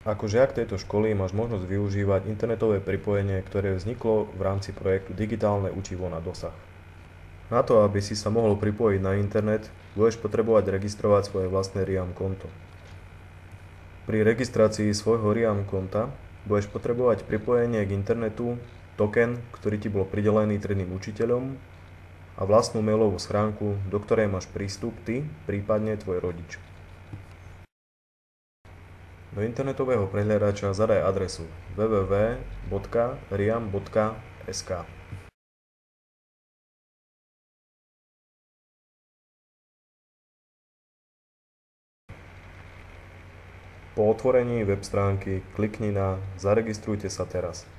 Ako žiak tejto školy máš možnosť využívať internetové pripojenie, ktoré vzniklo v rámci projektu Digitálne učivo na dosah. Na to, aby si sa mohol pripojiť na internet, budeš potrebovať registrovať svoje vlastné RIAM konto. Pri registrácii svojho RIAM konta budeš potrebovať pripojenie k internetu, token, ktorý ti bol pridelený triednym učiteľom a vlastnú mailovú schránku, do ktorej máš prístup ty, prípadne tvoj rodič. Do internetového prehliadača zadaj adresu www.riam.sk. Po otvorení web stránky klikni na Zaregistrujte sa teraz.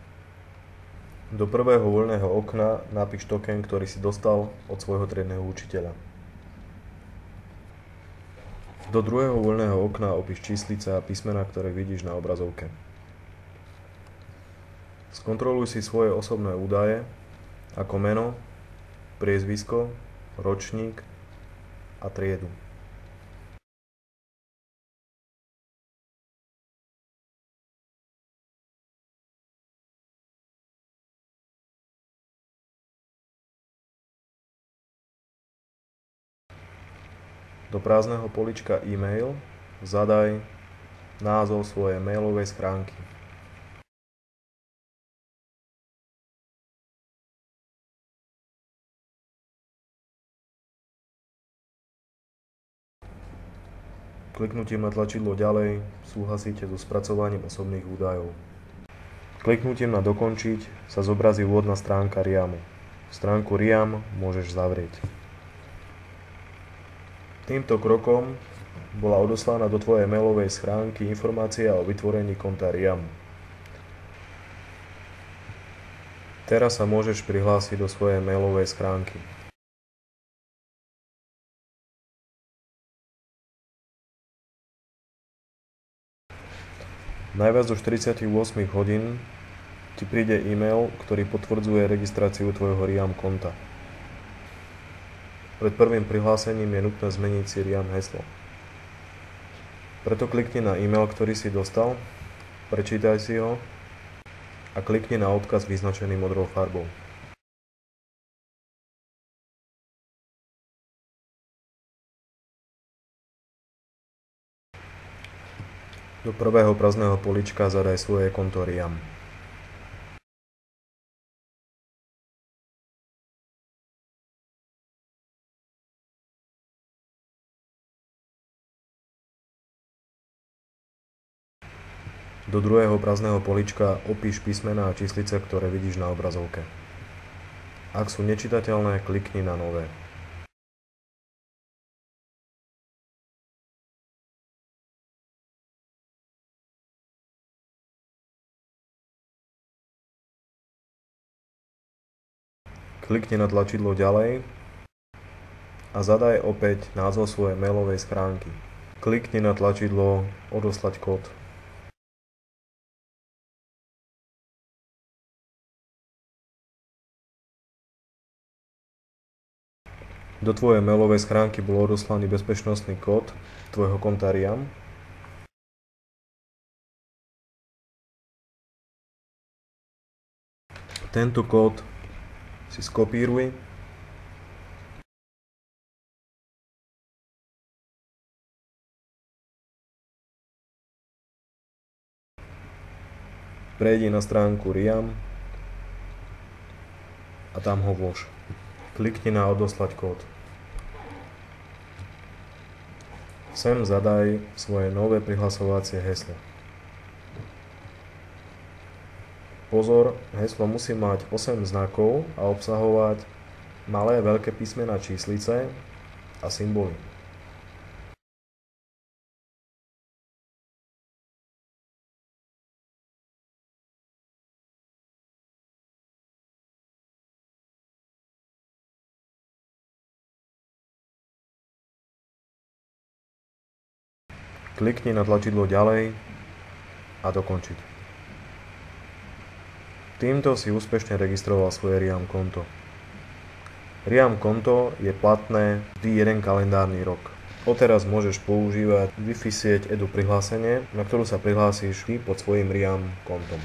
Do prvého voľného okna napíš token, ktorý si dostal od svojho triedneho učiteľa. Do druhého voľného okna opíš číslice a písmená, ktoré vidíš na obrazovke. Skontroluj si svoje osobné údaje ako meno, priezvisko, ročník a triedu. Do prázdneho políčka e-mail zadaj názov svojej mailovej schránky. Kliknutím na tlačidlo Ďalej súhlasíte so spracovaním osobných údajov. Kliknutím na Dokončiť sa zobrazí úvodná stránka RIAMu. Stránku RIAM môžeš zavrieť. Týmto krokom bola odoslaná do tvojej mailovej schránky informácia o vytvorení konta RIAM. Teraz sa môžeš prihlásiť do svojej mailovej schránky. Najviac do 48 hodín ti príde e-mail, ktorý potvrdzuje registráciu tvojho RIAM konta. Pred prvým prihlásením je nutné zmeniť si RIAM heslo. Preto klikni na e-mail, ktorý si dostal, prečítaj si ho a klikni na odkaz vyznačený modrou farbou. Do prvého prázdneho políčka zadaj svoje konto RIAM. Do druhého prázdneho políčka opíš písmená a číslice, ktoré vidíš na obrazovke. Ak sú nečitateľné, klikni na Nové. Klikni na tlačidlo Ďalej a zadaj opäť názov svojej mailovej schránky. Klikni na tlačidlo Odoslať kód. Do tvojej mailovej schránky bol odoslaný bezpečnostný kód tvojho konta RIAM. Tento kód si skopíruj prejdi na stránku RIAM a tam ho vlož. Klikni na Odoslať kód. Sem zadaj svoje nové prihlasovacie heslo. Pozor, heslo musí mať 8 znakov a obsahovať malé, veľké písmená, číslice a symboly. Klikni na tlačidlo Ďalej a Dokončiť. Týmto si úspešne registroval svoje RIAM konto. RIAM konto je platné vždy jeden kalendárny rok. Odteraz môžeš používať Wi-Fi sieť Edu prihlásenie, na ktorú sa prihlásíš ty pod svojím RIAN kontom.